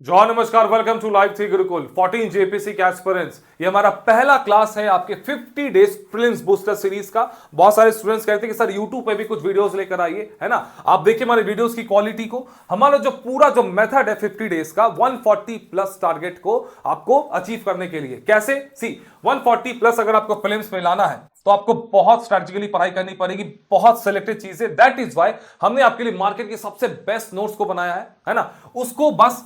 John नमस्कार, welcome to live three Gurukul 14 JPC के aspirants. ये हमारा पहला क्लास है आपके 50 डेज प्रिलिम्स बूस्टर सीरीज का। बहुत सारे स्टूडेंट्स कहते हैं कि सर यूट्यूब पे भी कुछ वीडियोस लेकर आइए, है ना। आप देखिए हमारे वीडियोस की क्वालिटी को। हमारा जो पूरा जो मेथड है 50 डेज का 140 प्लस टारगेट को आपको अचीव करने के लिए कैसे 140 प्लस अगर आपको प्रिलिम्स में लाना है तो आपको बहुत स्ट्रेटेजिकली पढ़ाई करनी पड़ेगी, बहुत सिलेक्टेड चीजें। दैट इज वाई हमने आपके लिए मार्केट के सबसे बेस्ट नोट्स को बनाया है ना। उसको बस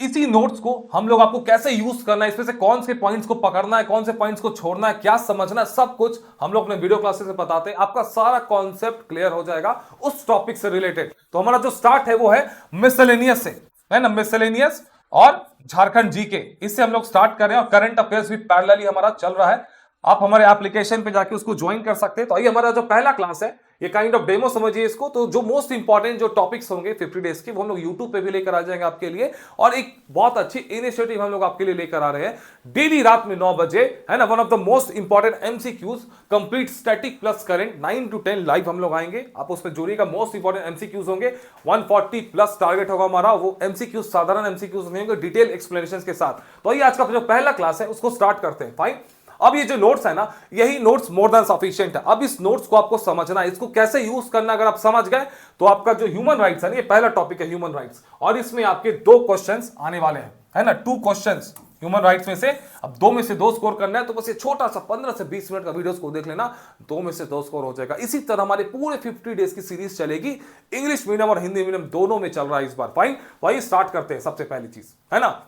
इसी नोट्स को हम लोग आपको कैसे यूज करना है, इसमें से कौन से पॉइंट्स को पकड़ना है, कौन से पॉइंट्स को छोड़ना है, क्या समझना है, सब कुछ हम लोग अपने वीडियो क्लासेस में बताते हैं। आपका सारा कॉन्सेप्ट क्लियर हो जाएगा उस टॉपिक से रिलेटेड। तो हमारा जो स्टार्ट है वो है मिसलेनियस से, है ना। मिसलेनियस और झारखंड जीके, इससे हम लोग स्टार्ट कर रहे हैं और करंट अफेयर्स भी पैरेलली हमारा चल रहा है। आप हमारे एप्लीकेशन पे जाके उसको ज्वाइन कर सकते हैं। तो आइए, हमारा जो पहला क्लास है ये काइंड ऑफ डेमो समझिए इसको। तो जो मोस्ट इंपॉर्टेंट जो टॉपिक्स होंगे 50 डेज के वो हम लोग यूट्यूब पे भी लेकर आ जाएंगे आपके लिए। और एक बहुत अच्छी इनिशिएटिव हम लोग आपके लिए लेकर आ रहे हैं, डेली रात में 9 बजे, है ना। One of the most important MCQs complete static plus current 9 to 10 live हम लोग आएंगे। आप उसमें जुड़िएगा। मोस्ट इंपॉर्टेंट एमसीक्यूज होंगे, 140 प्लस टारगेट होगा हमारा। वो एमसीक्यूज साधारण एमसीक्यूज नहीं होंगे, डिटेल एक्सप्लेनेशन के साथ। तो आइए आज का जो पहला क्लास है उसको स्टार्ट करते हैं। फाइन। अब ये जो नोट्स है ना, यही नोट्स मोर देन सफिशिएंट है। अब इस नोट्स को आपको समझना है, इसको कैसे यूज करना। अगर आप समझ गए तो आपका जो ह्यूमन राइट्स है ना, ये पहला टॉपिक है ह्यूमन राइट्स, और इसमें आपके 2 क्वेश्चंस आने वाले हैं, है ना। 2 क्वेश्चंस ह्यूमन राइट्स में से। अब 2 में से 2 स्कोर करना है तो बस ये छोटा सा 15 से 20 मिनट का वीडियोस को देख लेना, 2 में से 2 स्कोर हो जाएगा। इसी तरह हमारे पूरे 50 डेज की सीरीज चलेगी। इंग्लिश मीडियम और हिंदी मीडियम दोनों में चल रहा है इस बार। फाइन, वही स्टार्ट करते हैं सबसे पहली चीज, है ना।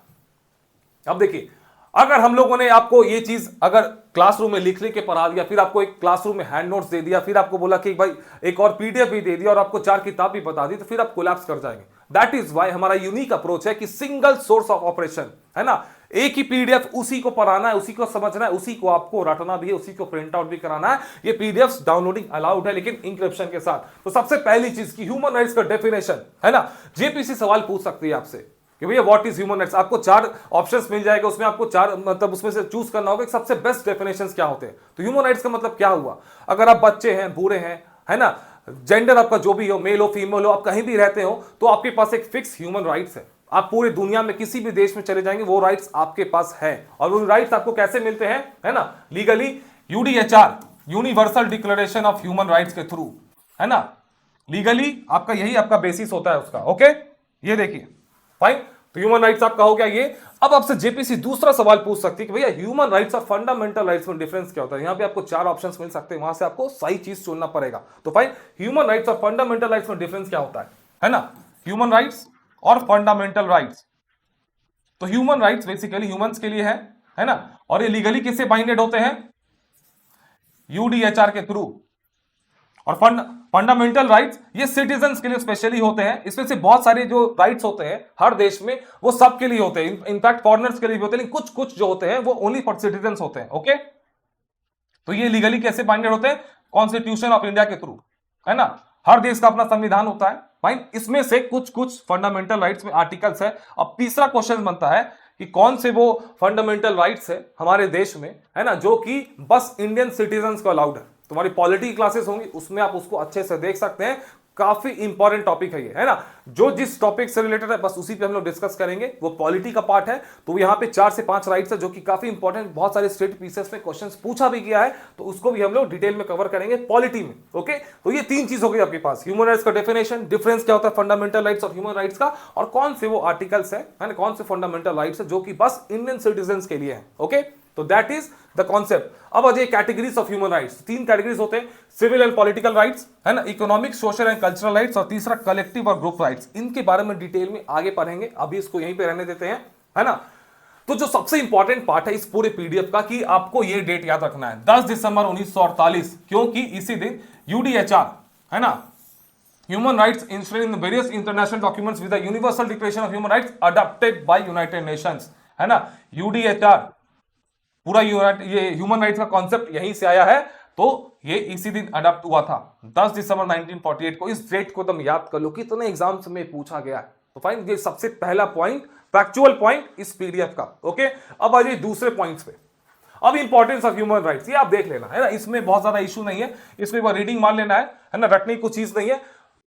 अब देखिए, अगर हम लोगों ने आपको ये चीज अगर क्लासरूम में लिख के पढ़ा दिया, फिर आपको एक क्लासरूम में हैंड नोट्स दे दिया, फिर आपको बोला कि भाई एक और पीडीएफ भी दे दिया और आपको 4 किताब भी बता दी, तो फिर आप कोलैप्स कर जाएंगे। दैट इज वाई हमारा यूनिक अप्रोच है कि सिंगल सोर्स ऑफ ऑपरेशन, है ना। एक ही पीडीएफ, उसी को पढ़ाना है, उसी को समझना है, उसी को आपको रटना भी है, उसी को प्रिंट आउट भी कराना है। ये पीडीएफ डाउनलोडिंग अलाउड है, लेकिन इंक्रिप्शन के साथ। तो सबसे पहली चीज की ह्यूमन राइट्स का डेफिनेशन, है ना। जेपीसी सवाल पूछ सकती है आपसे कि भैया व्हाट इज ह्यूमन राइट्स। आपको 4 ऑप्शंस मिल जाएगा, उसमें आपको 4 मतलब उसमें से चूज करना होगा कि सबसे बेस्ट डेफिनेशंस क्या होते हैं। तो ह्यूमन राइट्स का मतलब क्या हुआ। अगर आप बच्चे हैं, बूढ़े हैं, है ना, जेंडर आपका जो भी हो, मेल हो फीमेल हो, आप कहीं भी रहते हो, तो आपके पास एक फिक्स ह्यूमन राइट्स है। आप पूरी दुनिया में किसी भी देश में चले जाएंगे, वो राइट्स आपके पास है। और वो राइट्स आपको कैसे मिलते हैं, है ना, legally, UDHR, universal declaration of human rights के थ्रू, है ना। लीगली आपका यही आपका बेसिस होता है उसका। ओके, ये देखिए। फाइन, तो ह्यूमन राइट्स आपका हो गया ये। अब आपसे जेपीसी दूसरा सवाल पूछ सकती है कि भैया ह्यूमन राइट्स और फंडामेंटल राइट्स में डिफरेंस क्या होता है। यहां पे आपको 4 ऑप्शंस मिल सकते हैं, वहां से आपको सही चीज चुनना पड़ेगा। तो फाइन, ह्यूमन राइट्स और फंडामेंटल राइट्स में डिफरेंस क्या होता है ना। ह्यूमन राइट्स और फंडामेंटल राइट्स। तो ह्यूमन राइट्स बेसिकली ह्यूमंस के लिए है ना। और ये लीगली किससे बाइंडेड होते हैं, यूडीएचआर के थ्रू। और फंडामेंटल राइट्स ये सिटीजन्स के लिए स्पेशली होते हैं। इसमें से बहुत सारे जो राइट्स होते हैं हर देश में, वो सबके लिए होते हैं। इनफैक्ट फॉरेनर्स के लिए भी होते हैं, लेकिन कुछ कुछ जो होते हैं वो ओनली फॉर सिटीजन्स होते हैं। ओके, तो ये लीगली कैसे बाइंडेड होते हैं, कॉन्स्टिट्यूशन ऑफ इंडिया के थ्रू, है ना। हर देश का अपना संविधान होता है। फाइन, इसमें से कुछ कुछ फंडामेंटल राइट्स में आर्टिकल्स है। अब तीसरा क्वेश्चन बनता है कि कौन से वो फंडामेंटल राइट्स है हमारे देश में, है ना, जो कि बस इंडियन सिटीजन्स को अलाउड है। तुम्हारी पॉलिटी क्लासेस होंगी, उसमें आप उसको अच्छे से देख सकते हैं। काफी इंपॉर्टेंट टॉपिक है ये, है ना। जो जिस टॉपिक से रिलेटेड है बस उसी पे हम लोग डिस्कस करेंगे। वो पॉलिटी का पार्ट है, तो यहाँ पे 4 से 5 राइट्स है जो कि काफी इंपॉर्टेंट, बहुत सारे स्टेट पीसेस में क्वेश्चंस पूछा भी गया है, तो उसको भी हम लोग डिटेल में कवर करेंगे पॉलिटी में। ओके, तो ये 3 चीज हो गई आपके पास, ह्यूमन राइट्स का डेफिनेशन, डिफरेंस क्या होता है फंडामेंटल राइट्स और ह्यूमन राइट्स का, और कौन से वो आर्टिकल्स है ना, कौन से फंडामेंटल राइट्स है जो कि बस इंडियन सिटीजन के लिए है। ओके, तो दैट इज द कॉन्सेप्ट। अब आ जाइए categories of human rights. 3 categories होते हैं, सिविल एंड पॉलिटिकल राइट्स, है ना, economic, social and cultural rights, और तीसरा कलेक्टिव और ग्रुप राइट्स। इनके बारे में डिटेल में आगे पढ़ेंगे, अभी इसको यहीं पे रहने देते हैं, है ना। तो जो सबसे इंपॉर्टेंट पार्ट है इस पूरे पीडीएफ का, कि आपको ये डेट याद रखना है 10 दिसंबर 1948, क्योंकि इसी दिन यूडीएचआर, है ना, human rights insured in various international documents with the Universal declaration of human rights adopted by United Nations, है ना। यूडीएचआर पूरा ये ह्यूमन राइट्स का कॉन्सेप्ट यहीं से आया है। तो ये इसी दिन अडॉप्ट हुआ था 10 दिसंबर 1948 को। इस डेट को तुम याद कर लो, कितने एग्जाम्स में पूछा गया है। तो फाइन, ये सबसे पहला पॉइंट, फैक्चुअल पॉइंट इस पीडीएफ का। ओके, अब आ जाइए दूसरे पॉइंट्स पे। अब इंपॉर्टेंस ऑफ ह्यूमन राइट्स, ये आप देख लेना, है ना। इसमें बहुत ज्यादा इशू नहीं है, इसमें रीडिंग मान लेना है ना, रटने की कुछ चीज नहीं है।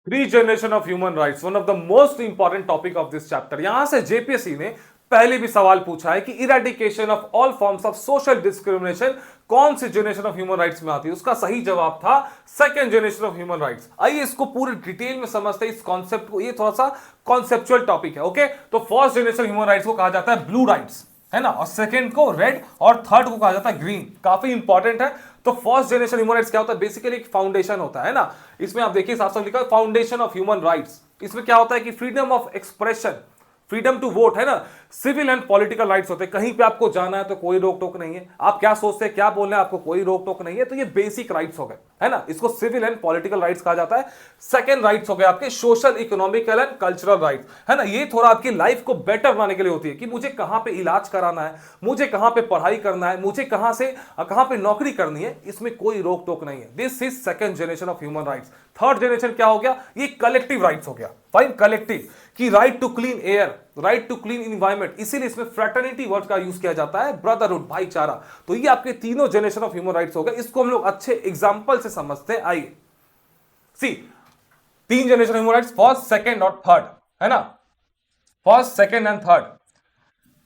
Three generation of human rights, one of the most important topic of this chapter. यहां से जेपीएससी ने पहले भी सवाल पूछा है कि eradication of all forms of social discrimination कौन सी जनरेशन ऑफ ह्यूमन राइट्स में आती है? उसका सही जवाब था second generation of human rights. आइए इसको पूरे डिटेल में समझते हैं इस कॉन्सेप्ट को। ये थोड़ा सा कॉन्सेप्चुअल टॉपिक है। ओके, तो फर्स्ट जनरेशन ह्यूमन राइट्स को कहा जाता है ब्लू राइट्स, है ना, और सेकंड को रेड, और थर्ड को कहा जाता है ग्रीन। काफी इंपॉर्टेंट है। तो फर्स्ट जनरेशन ह्यूमन राइट्स क्या होता है? बेसिकली एक फाउंडेशन होता है ना। इसमें आप देखिए साफ साफ लिखा है फाउंडेशन ऑफ ह्यूमन राइट्स। इसमें क्या होता है कि freedom of expression, freedom to vote, है ना, सिविल एंड पॉलिटिकल राइट्स होते हैं। कहीं पे आपको जाना है तो कोई रोक टोक नहीं है, आप क्या सोचते हैं क्या बोल रहे हैं आपको कोई रोक टोक नहीं है। तो ये बेसिक राइट्स हो गए, है ना, इसको सिविल एंड पॉलिटिकल राइट्स कहा जाता है। सेकंड राइट्स हो गए आपके social, economical and cultural rights, है ना। ये थोड़ा आपकी लाइफ को बेटर बनाने के लिए होती है कि मुझे कहां पे इलाज कराना है, मुझे कहां पे पढ़ाई करना है, मुझे कहां पे नौकरी करनी है, इसमें कोई रोक टोक नहीं है। This is second generation of human rights. Third generation क्या हो गया? ये कलेक्टिव राइट्स हो गया। फाइन, कलेक्टिव की right to clean air, right to clean environment, इसीलिए इसमें फ्रेटर्निटी वर्ड का यूज किया जाता है, ब्रदरहुड, भाईचारा। तो ये आपके तीनों जनरेशन ऑफ ह्यूमन राइट्स हो गए। इसको हम लोग अच्छे एग्जांपल से समझते हैं। आइए सी, तीन generation human rights, first, second और थर्ड, है ना, फर्स्ट, सेकंड एंड थर्ड।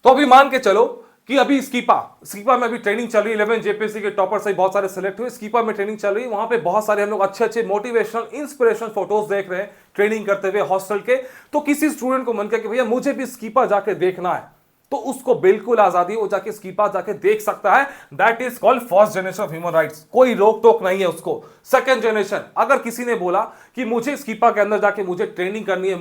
तो अभी मान के चलो कि अभी स्कीपा में अभी ट्रेनिंग चल रही है। 11 जेपीएससी के टॉपर से बहुत सारे सिलेक्ट हुए, स्कीपा में ट्रेनिंग चल रही है। वहां पे बहुत सारे हम लोग अच्छे अच्छे मोटिवेशनल, इंस्पिरेशनल फोटोज देख रहे हैं ट्रेनिंग करते हुए हॉस्टल के। तो किसी स्टूडेंट को मन किया कि भैया मुझे भी स्कीपा जाके देखना है, तो उसको बिल्कुल आजादी, वो जाके स्कीपा जाके देख सकता है। That is called first generation of human rights. कोई रोक टोक नहीं है उसको। सेकंड जनरेशन, अगर किसी ने बोला कि मुझे स्कीपा के अंदर जाके मुझे ट्रेनिंग करनी है,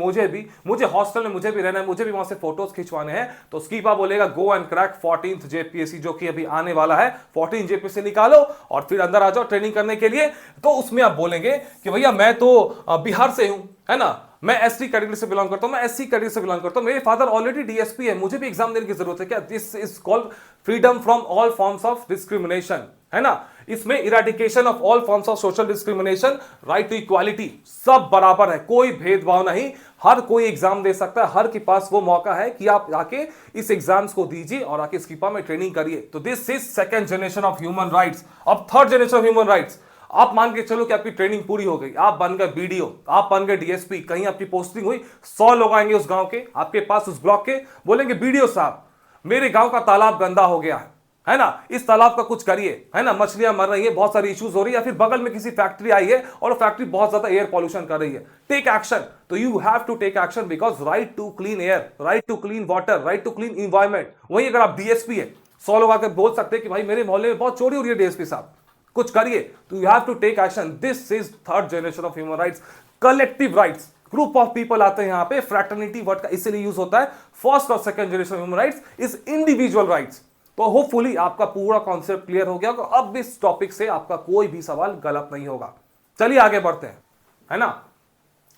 मुझे हॉस्टल में मुझे भी रहना है, मुझे भी वहां से फोटोज खिंचवाने हैं, तो स्कीपा बोलेगा go and crack 14th JPSC, जो कि अभी आने वाला है। 14 जेपीएससी निकालो और फिर अंदर आ जाओ ट्रेनिंग करने के लिए। तो उसमें आप बोलेंगे कि भैया मैं तो बिहार से हूं, है ना, मैं एसटी कैटेगरी से बिलोंग करता हूं, मैं एससी कैटेगरी से बिलोंग करता हूं, मेरे फादर ऑलरेडी डीएसपी है, मुझे भी एग्जाम देने की जरूरत है क्या? This is called freedom from all forms of discrimination, है ना। इसमें eradication of all forms of social discrimination, right to equality, सब बराबर है, कोई भेदभाव नहीं, हर कोई एग्जाम दे सकता है, हर के पास वो मौका है कि आप आके इस एग्जाम्स को दीजिए और आके स्कीपा में ट्रेनिंग करिए। तो this is second generation of human rights. अब third generation of human rights, आप मान के चलो कि आपकी ट्रेनिंग पूरी हो गई, आप बन गए बीडीओ, आप बन गए डीएसपी, कहीं आपकी पोस्टिंग हुई, 100 लोग आएंगे उस गांव के आपके पास, उस ब्लॉक के, बोलेंगे बीडीओ साहब मेरे गांव का तालाब गंदा हो गया है ना, इस तालाब का कुछ करिए, है ना, मछलियां मर रही है, बहुत सारी इश्यूज हो रही है, या फिर बगल में किसी फैक्ट्री आई है और फैक्ट्री बहुत ज्यादा एयर पॉल्यूशन कर रही है, टेक एक्शन। तो you have to take action because right to clean air, right to clean water, right to clean environment. वहीं अगर आप डीएसपी है, 100 लोग आकर बोल सकते हैं कि भाई मेरे मोहल्ले में बहुत चोरी हो रही है डीएसपी साहब, कुछ करिए, तो you have to take action. This is third generation of human rights. Collective rights, group of people आते हैं यहां पे, फ्रैटर्निटी वर्ड का इसीलिए यूज होता है। फर्स्ट और second generation human rights is individual rights. तो होपफुली आपका पूरा कॉन्सेप्ट क्लियर हो गया, अब इस टॉपिक से आपका कोई भी सवाल गलत नहीं होगा। चलिए आगे बढ़ते हैं, है ना।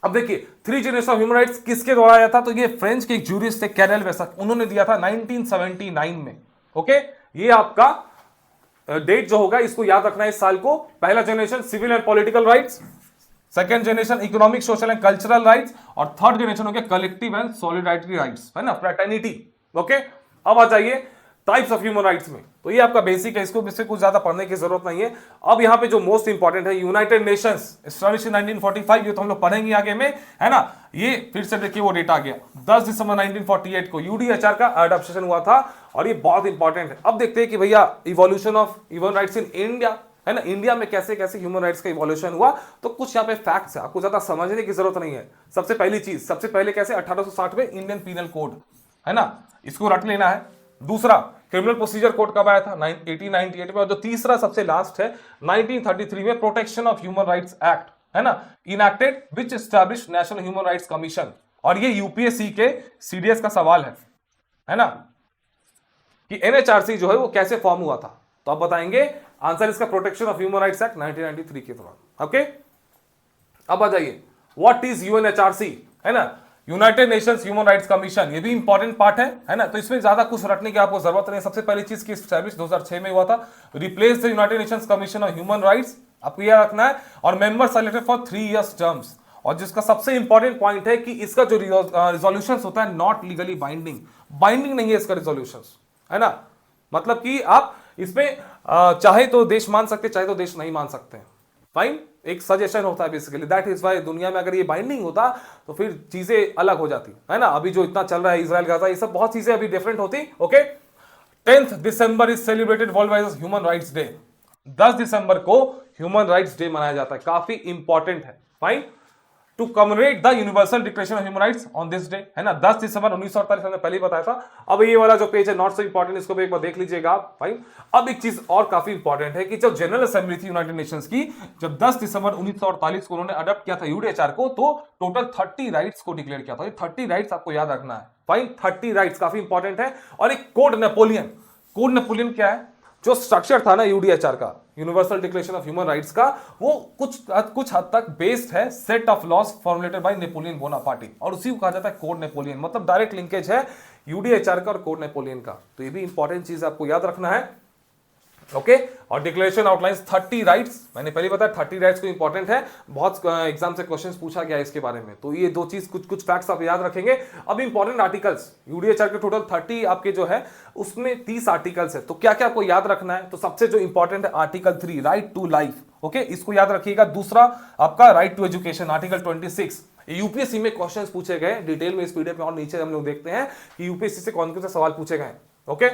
अब देखिए three generation of human rights किसके द्वारा आया था? तो ये फ्रेंच के एक जूरिस्ट थे, कैरेल वेसक, उन्होंने दिया था 1979 में। ओके, ये आपका डेट जो होगा इसको याद रखना है इस साल को। पहला generation civil and political rights, second generation economic, social and cultural rights, और थर्ड जनरेशन हो गया कलेक्टिव एंड सॉलिडारिटी राइट्स, है ना, फ्रैटर्निटी। ओके, अब आ जाइए टाइप्स ऑफ ह्यूमन राइट्स में। तो ये आपका बेसिक है, इसको इससे कुछ ज्यादा पढ़ने की जरूरत नहीं है। अब यहाँ पे जो मोस्ट इंपॉर्टेंट है, यूनाइटेड नेशंस एस्टैब्लिश्ड इन 1945, ये तो हम लोग पढ़ेंगे आगे में, है ना। ये फिर से देखिए वो डेट आ गया 10 दिसंबर 1948 को यूडीएचआर का अडॉप्शन हुआ था, और ये बहुत इंपॉर्टेंट है। अब देखते हैं कि भैया evolution of human rights in India, है ना, इंडिया में कैसे कैसे ह्यूमन राइट्स का इवोल्यूशन हुआ। तो कुछ यहाँ पे फैक्ट्स है, आपको ज्यादा समझने की जरूरत नहीं है। सबसे पहली चीज, सबसे पहले कैसे 1860 में इंडियन पीनल कोड, है ना, इसको रट लेना है। दूसरा, क्रिमिनल प्रोसीजर कोड कब आया था? 1898 में। और जो तीसरा सबसे लास्ट है 1933 में, protection of human rights act, है ना, enacted which establish national human rights commission. और ये यूपीएससी के सीडीएस का सवाल है ना, कि एनएचआरसी जो है वो कैसे फॉर्म हुआ था। तो आप बताएंगे आंसर इसका protection of human rights act 1993 के दौरान। ओके, अब आ जाइए व्हाट इज यूएनएचआरसी, है ना, United Nations human rights commission. ये भी इंपॉर्टेंट पार्ट है ना। तो इसमें ज्यादा कुछ रटने की आपको जरूरत नहीं है। सबसे पहली चीज की एस्टैब्लिश 2006 में हुआ था, replace the United Nations Commission on Human Rights, आपको यह रखना है। और members are elected for 3 years terms. और जिसका सबसे इंपॉर्टेंट पॉइंट है कि इसका जो रिजोल्यूशन होता है नॉट लीगली बाइंडिंग, बाइंडिंग नहीं है इसका रिजोल्यूशन, है ना। मतलब कि आप इसमें चाहे तो देश मान सकते, चाहे तो देश नहीं मान सकते। फाइन, एक सजेशन होता है बेसिकली, दैट इज वाई दुनिया में अगर ये बाइंडिंग होता तो फिर चीजें अलग हो जाती है ना। अभी जो इतना चल रहा है इजराइल गाजा, ये सब बहुत चीजें अभी डिफरेंट होती। Okay, 10th December is celebrated worldwide as human rights day. 10 दिसंबर को ह्यूमन राइट्स डे मनाया जाता है, काफी इंपॉर्टेंट है। Fine, to commemorate the Universal declaration of human Rights on this day, है ना, 10 दिसंबर 1948, हमने पहले ही बताया था। अब ये वाला जो पेज है नॉट सो इंपॉर्टेंट, इसको भी एक बार देख लीजिएगा आप। फाइन, अब एक चीज और काफी इंपॉर्टेंट है कि जब जनरल असेंबली थी यूनाइटेड नेशंस की, जब 10 दिसंबर 1948 को उन्होंने अडॉप्ट किया था यूडीएचआर को, तो टोटल 30 राइट्स को डिक्लेयर किया था। ये 30 राइट्स आपको याद रखना है। फाइन, 30 राइट्स काफी इंपॉर्टेंट है। और एक कोड नेपोलियन, कोड नेपोलियन क्या है, जो स्ट्रक्चर था ना यूडीएचआर का, universal declaration of human rights का, वो कुछ हद तक बेस्ड है set of laws formulated by Napoleon Bonaparte, और उसी को कहा जाता है कोड नेपोलियन। मतलब डायरेक्ट लिंकेज है यूडीएचआर का और कोड नेपोलियन का। तो ये भी इंपॉर्टेंट चीज आपको याद रखना है। ओके, और डिक्लेरेशन आउटलाइंस 30 राइट्स, मैंने पहले बताया 30 राइट्स को इंपॉर्टेंट है, बहुत एग्जाम से क्वेश्चंस पूछा गया है इसके बारे में। तो ये दो चीज, कुछ फैक्ट्स आप याद रखेंगे। अब इंपॉर्टेंट आर्टिकल्स, यूडीएचआर के टोटल 30 आपके जो है उसमें 30 आर्टिकल्स है। तो क्या क्या आपको याद रखना है, तो सबसे जो इंपॉर्टेंट है article 3, right to life. Okay, इसको याद रखिएगा। दूसरा आपका right to education, article 26। UPSC में क्वेश्चंस पूछे गए डिटेल में, इस पीडीएफ में और नीचे हम लोग देखते हैं कि यूपीएससी से कौन कौन से सवाल पूछे गए। ओके,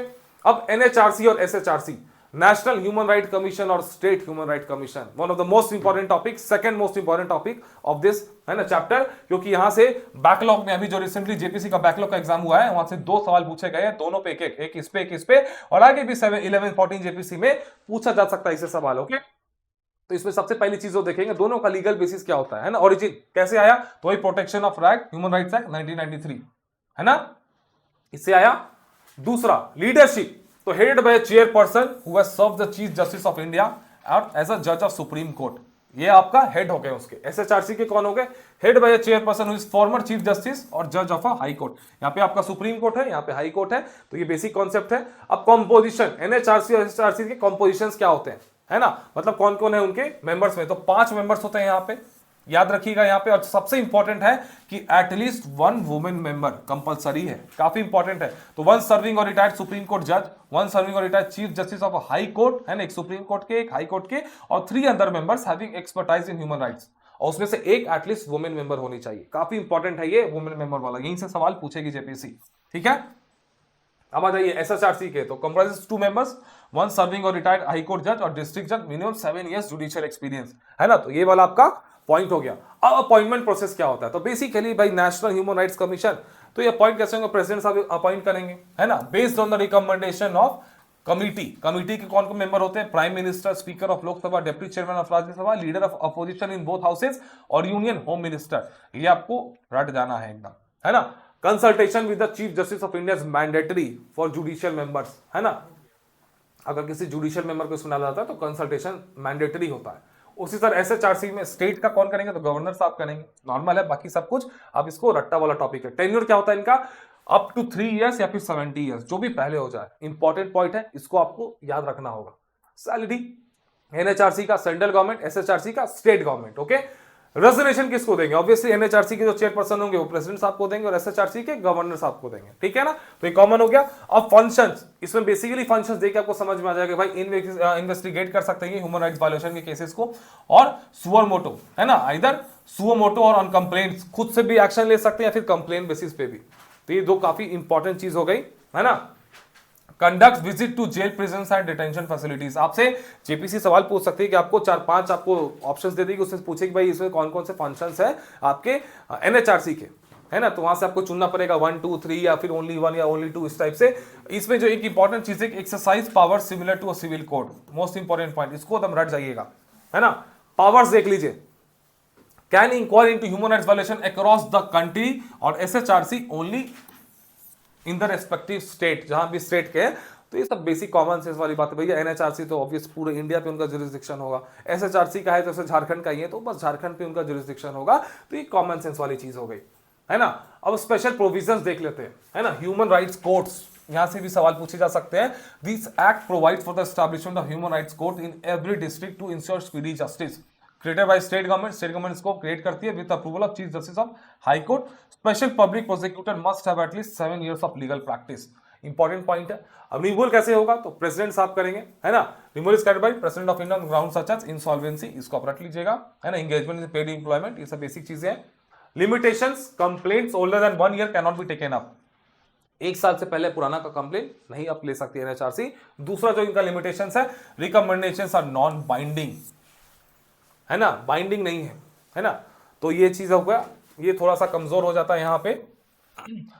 अब एनएचआरसी और SHRC, national human right commission और state human right commission, one of the most important topic, second most important topic of this, है ना, चैप्टर। क्योंकि यहां से बैकलॉग में, अभी जो रिसेंटली जेपीसी का बैकलॉग का एग्जाम हुआ है, वहां से 2 सवाल पूछे गए हैं, दोनों पे एक इस पे, एक इस पे, और आगे भी 7, 11, 14 जेपीसी में पूछा जा सकता है इससे सवाल। ओके, तो इसमें सबसे पहली चीज जो देखेंगे, दोनों का लीगल बेसिस क्या होता है ना, ओरिजिन कैसे आया, तो वही protection of right, human rights act 1993, है ना, इससे आया। दूसरा लीडरशिप, तो headed by chairperson who has served the chief justice of India और एज अ जज ऑफ सुप्रीम कोर्ट, ये आपका हेड हो गए उसके। एसएचआरसी के कौन हो गए, head by a chairperson who is former chief justice और जज ऑफ अ हाई कोर्ट। यहाँ पे आपका सुप्रीम कोर्ट है, यहाँ पे हाई कोर्ट है, तो ये बेसिक कॉन्सेप्ट है। अब कॉम्पोजिशन, एनएचआरसी और एसएचआरसी के कॉम्पोजिशन क्या होते हैं, है ना, मतलब कौन कौन है उनके मेंबर्स में, तो 5 मेंबर्स होते हैं यहाँ पे, याद रखिएगा यहाँ पे। और सबसे इंपॉर्टेंट है कि एटलीस्ट 1 वुमेन मेंबर कंपलसरी है, काफी इंपॉर्टेंट है। तो 1 सर्विंग और रिटायर्ड सुप्रीम कोर्ट जज, 1 सर्विंग और retired chief justice of high court, है ना, एक सुप्रीम कोर्ट के, एक हाई कोर्ट के, और 3 other members having expertise in human rights, और उसमें से एक एटलीस्ट वुमेन मेंबर होनी चाहिए। काफी इंपॉर्टेंट है ये वुमेन मेंबर वाला, यहीं से सवाल पूछेगी जेपीसी। ठीक है, अब आ जाइए एसएचआरसी के, तो कंप्राइजेस 2 मेंबर्स, 1 सर्विंग और रिटायर्ड हाई कोर्ट जज और डिस्ट्रिक्ट जज, मिनिमम 7 इयर्स जुडिशियल एक्सपीरियंस, है ना। तो ये वाला आपका पॉइंट हो गया। अब अपॉइंटमेंट प्रोसेस क्या होता है, तो बेसिकली भाई नेशनल ह्यूमन राइट्स कमीशन, तो ये अपॉइंट कैसे होंगे, प्रेसिडेंट साहब अपॉइंट करेंगे, है ना, based on the recommendation of committee. Committee के कौन कौन मेंबर होते हैं, prime minister, speaker of Lok Sabha, deputy chairman of Rajya Sabha, leader of opposition in both houses और यूनियन होम मिनिस्टर। ये आपको रट जाना है एकदम, है ना। Consultation with the chief justice of India is mandatory for judicial members, है ना। अगर किसी जुडिशियल मेंबर को सुना जाता है तो कंसल्टेशन मैंडेटरी होता है। उसी तरह एसएचआरसी में स्टेट का कौन करेंगे, तो गवर्नर साहब करेंगे, नॉर्मल है, बाकी सब कुछ। अब इसको रट्टा वाला टॉपिक है। टेन्योर क्या होता है इनका, अप टू 3 इयर्स या फिर 70 इयर्स, जो भी पहले हो जाए। इंपॉर्टेंट पॉइंट है, इसको आपको याद रखना होगा। सैलरी एनएचआरसी का सेंट्रल गवर्नमेंट, एसएचआरसी का स्टेट गवर्नमेंट। ओके, रेजोल्यूशन किसको देंगे, ऑब्वियसली एनएचआरसी के जो चेयरपर्सन होंगे वो प्रेसिडेंट साहब को देंगे और एसएचआरसी के गवर्नर साहब को देंगे। ठीक है ना, तो ये कॉमन हो गया। अब फंक्शंस, इसमें बेसिकली फंक्शंस देखिए आपको समझ में आ जाएगा भाई। इन्वेस्टिगेट कर सकते हैं ह्यूमन राइट्स वायलेशन के केसेस को, और सुअर मोटो, है ना, इधर सुअर मोटो और ऑन कंप्लेंट्स, खुद से भी एक्शन ले सकते हैं या फिर कंप्लेन बेसिस पे भी। तो ये 2 काफी इंपॉर्टेंट चीज हो गई, है ना। Conduct visit to jail, prisons and detention facilities, आपसे जेपीसी सवाल पूछ सकती है कि आपको 4-5 आपको ऑप्शंस दे देगी, उससे पूछे कि भाई इसमें कौन कौन से फंक्शंस है आपके एनएचआरसी के, है ना। तो वहां से आपको चुनना पड़ेगा 1, 2, 3 या फिर ओनली 1 या ओनली 2, इस टाइप से। इसमें जो एक इंपॉर्टेंट चीज है, exercise power similar to a civil code, most important point, इसको तुम रट जाइएगा, है ना। पावर्स देख लीजिए, can inquire into human rights violation across the country, और SHRC only in the respective state, जहां भी स्टेट के हैं। तो ये सब बेसिक कॉमन सेंस वाली बात है भैया। एनएचआरसी तो ऑब्वियस पूरे इंडिया पे उनका जुरिस्डिक्शन होगा, एसएचआरसी का है तो झारखंड का ही है तो बस झारखंड पे उनका जुरिस्डिक्शन होगा। तो ये कॉमन सेंस वाली चीज हो गई, है ना। अब स्पेशल प्रोविजंस देख लेते हैं, है ना। ह्यूमन राइट्स कोर्ट्स, यहां से भी सवाल पूछे जा सकते हैं। This act provides for the establishment of human rights court in every district to ensure speedy justice, created by state government. State government इसको क्रिएट करती है with approval of chief justice of high court. Special public prosecutor must have at least 7 years of legal practice. Important point है। अब removal कैसे होगा, तो president साहब करेंगे, है ना। Removal is carried by president of India on ground such as insolvency, इसको आप रख लीजिएगा, है ना। एंगेजमेंट इन पेड एम्प्लॉयमेंट, ये सब बेसिक चीजें हैं। Limitations, complaints older than 1 year can not be taken up, 1 साल से पहले पुराना का कंप्लेंट नहीं आप ले सकती है एनएचआरसी। दूसरा जो इनका लिमिटेशंस है, रिकमेंडेशंस आर नॉन बाइंडिंग, है ना, बाइंडिंग नहीं है ना। तो ये चीज हो गया, ये थोड़ा सा कमजोर हो जाता है यहाँ पे।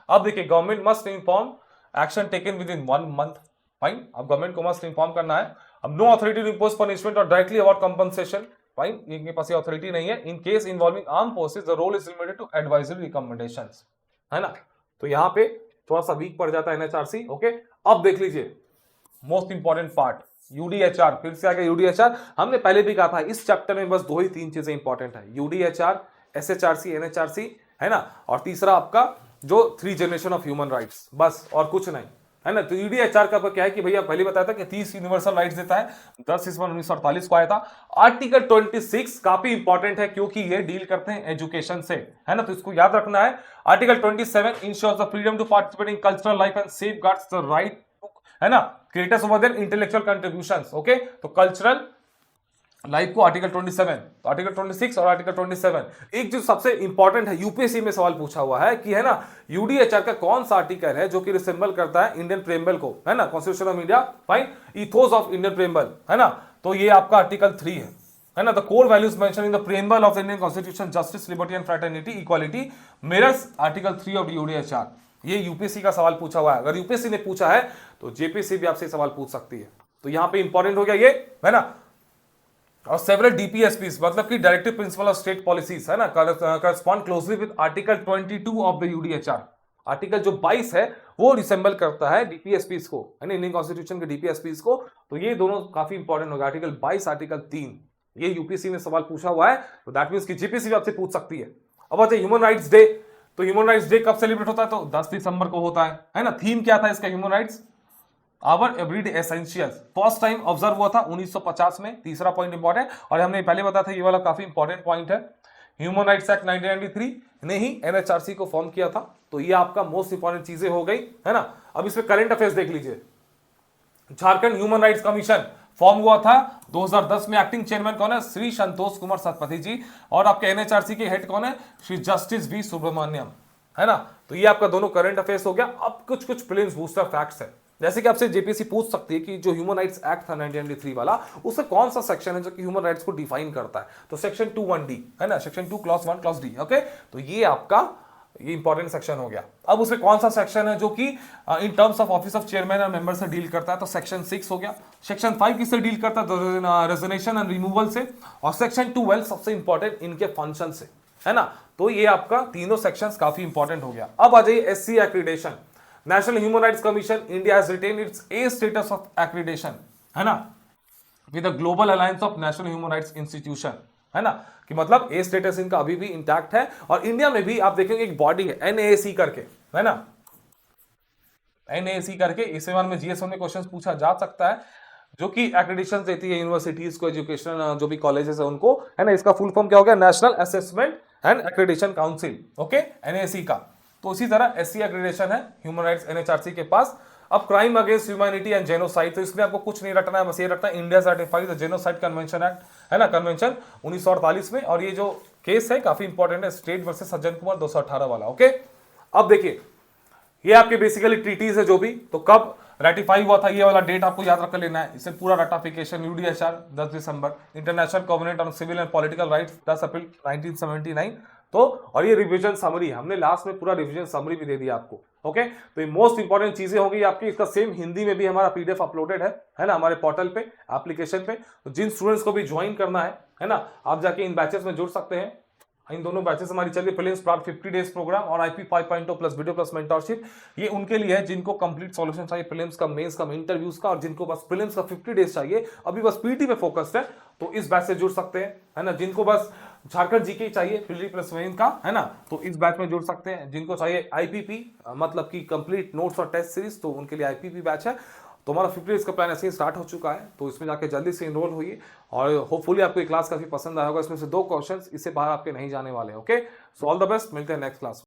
अब देखिए, government must inform action taken within 1 month, fine. अब गवर्नमेंट को मस्ट इन्फॉर्म करना है। अब no authority to impose punishment और डायरेक्टली अवार्ड कंपनसेशन, फाइन, इनके पास ये अथॉरिटी नहीं है। In case involving arm forces the role is limited to advisory recommendations, है ना। तो यहाँ पे थोड़ा सा वीक पड़ जाता है एनएचआरसी, ओके। अब देख लीजिए मोस्ट इंपॉर्टेंट पार्ट, यूडीएचआर, फिर से आ गया यूडीएचआर। हमने पहले भी कहा था इस चैप्टर में बस 2 ही 3 चीजें इंपॉर्टेंट है, यूडीएचआर, एसएचआरसी, एनएचआरसी, है ना, और तीसरा आपका जो 3 जनरेशन ऑफ ह्यूमन राइट्स, बस और कुछ नहीं, है ना। तो यूडीएचआर का क्या है कि भैया पहले बताया था कि 30 यूनिवर्सल राइट्स देता है, 10/1948 को आया था। आर्टिकल 26 काफी इंपॉर्टेंट है क्योंकि ये डील करते हैं एजुकेशन से, है ना, तो इसको याद रखना है। Article 27 ensures the freedom to participate in cultural life and safeguards the right, है ना, creators over their intellectual contributions, okay. तो कल्चरल लाइफ को आर्टिकल 27, तो आर्टिकल 26 और आर्टिकल 27। एक जो सबसे इंपॉर्टेंट है, यूपीएससी में सवाल पूछा हुआ है कि, है ना, यूडीएचआर का कौन सा आर्टिकल है जो कि रिसेंबल करता है इंडियन प्रेम्बल को, है ना, constitution of India, fine, ethos of Indian preamble, है ना। तो ये आपका आर्टिकल 3 है ना। The core values mention in the preamble of Indian constitution, justice, liberty and fraternity, equality, mirrors article 3 of UDHR. ये यूपीएससी का सवाल पूछा हुआ है। अगर यूपीएससी ने पूछा है तो जेपीएससी भी आपसे सवाल पूछ सकती है। तो यहां पे इंपॉर्टेंट हो गया ये, है ना। और सेवरल डीपीएसपीज, मतलब कि directive principle of state policies, है ना, correspond closely with article 22 of the UDHR. Article जो 22 है वो रिसेंबल करता है डीपीएसपीज को, है ना, इंडियन कॉन्स्टिट्यूशन के डीपीएसपीज को। तो ये दोनों काफी इंपॉर्टेंट होगा, आर्टिकल 22, आर्टिकल 3। ये यूपीएससी में सवाल पूछा हुआ है, तो दैट मींस कि जेपीएससी भी आपसे पूछ सकती है। अब आता है ह्यूमन राइट्स डे। तो ह्यूमन राइट्स डे कब सेलिब्रेट होता है, तो 10 दिसंबर को होता है ना। थीम क्या था इसका, human rights our everyday essentials. First time observe हुआ था 1950 में, तीसरा पॉइंट इंपॉर्टेंट। और हमने पहले बताया था, ये वाला काफी इंपॉर्टेंट पॉइंट है, ह्यूमन राइट्स एक्ट 1993 ने ही एनएचआरसी को फॉर्म किया था। तो ये आपका मोस्ट इंपॉर्टेंट चीजें हो गई, है ना। अब इसमें करंट अफेयर्स देख लीजिए। Jharkhand human rights commission form हुआ था 2010 में। एक्टिंग चेयरमैन कौन है, श्री संतोष कुमार सतपथी जी। और आपके एनएचआरसी के हेड कौन है, श्री जस्टिस वी सुब्रमण्यम, है ना। तो ये आपका दोनों करंट अफेयर्स हो गया। अब कुछ प्रीलिम्स बूस्टर फैक्ट्स है, जैसे कि आपसे जेपीएससी पूछ सकती है कि जो ह्यूमन राइट्स एक्ट था 1993 वाला, उसका कौन सा सेक्शन है जो कि ह्यूमन राइट्स को डिफाइन करता है। तो सेक्शन 2(1)D, है ना, section 2 clause 1 clause D, okay. तो ये आपका ये इंपॉर्टेंट सेक्शन हो गया। अब उसमें कौन सा सेक्शन है जो कि in terms of office of chairman और मेंबर से डील करता है, तो सेक्शन 6 हो गया। सेक्शन 5 किससे डील करता है, रेजोनेशन एंड रिमूवल से। और सेक्शन 12 सबसे इंपॉर्टेंट इनके फंक्शन से, है ना। तो ये आपका तीनों सेक्शंस काफी इंपॉर्टेंट हो गया। अब आ जाइए SC accreditation. National human rights commission India has retained it's a status of accreditation, है ना, with the global alliance of national human rights institution, है ना, कि मतलब ए स्टेटस इनका अभी भी इंटैक्ट है। और इंडिया में भी आप देखेंगे एक बॉडी है एनएसी करके, है ना, एनएसी करके। इस में जीएस1 में क्वेश्चन पूछा जा सकता है, जो कि एक्रेडिटेशन देती है यूनिवर्सिटीज को, एजुकेशनल जो भी कॉलेजेस है उनको, है ना। इसका फुल फॉर्म क्या हो गया, national assessment and accreditation council, okay, NAC का। तो इसी तरह एससी एक्रेडिटेशन है ह्यूमन राइट्स एनएचआरसी के पास। अब crime against humanity and genocide, तो इसमें आपको कुछ नहीं रटना है, बस ये रखना है India certified the genocide convention act, है ना, कन्वेंशन 1948 में। और ये जो केस है काफी इंपॉर्टेंट है, स्टेट वर्सेस सज्जन कुमार 218 वाला, ओके। अब देखिए ये आपके बेसिकली ट्रीटीज है जो भी, तो कब रेटिफाई हुआ था, ये वाला डेट आपको याद रख लेना है। इसे पूरा रेटिफिकेशन यूडीएचआर 10 दिसंबर, international covenant on civil and political rights 10 अप्रैल 1979। तो और ये रिवीजन समरी, हमने लास्ट में पूरा रिवीजन समरी भी दे दिया आपको, ओके। तो ये मोस्ट इंपॉर्टेंट चीजें होगी आपकी। इसका सेम हिंदी में भी हमारा पीडीएफ अपलोडेड है ना, हमारे पोर्टल पे, एप्लीकेशन पे। तो जिन स्टूडेंट्स को भी ज्वाइन करना है ना, आप जाके इन बैचेस में जुड़ सकते हैं। इन दोनों बैचेस हमारी चल रही प्रीलिम्स प्राप्त 50 डेज प्रोग्राम और IP 5.0 plus video plus mentorship. ये उनके लिए है जिनको कंप्लीट सॉल्यूशन चाहिए प्रीलिम्स का, मेंस का, इंटरव्यूज का, और जिनको बस प्रीलिम्स का 50 डेज चाहिए, अभी बस पीटी पे फोकस्ड है, तो इस बैच से जुड़ सकते हैं, है ना। जिनको बस झारखंड जीके चाहिए प्रीली प्लस मेन का, है ना, तो इस बैच में जुड़ सकते हैं। जिनको चाहिए आईपीपी मतलब कि कंप्लीट नोट्स और टेस्ट सीरीज, तो उनके लिए आईपीपी बैच है। तो हमारा 50 डेज का प्लान ऐसे ही स्टार्ट हो चुका है, तो इसमें जाके जल्दी से इनरोल होइए। और होपफुली आपको ये क्लास काफी पसंद आया होगा। इसमें से 2 क्वेश्चंस इससे बाहर आपके नहीं जाने वाले, okay. So all the best, मिलते हैं नेक्स्ट क्लास।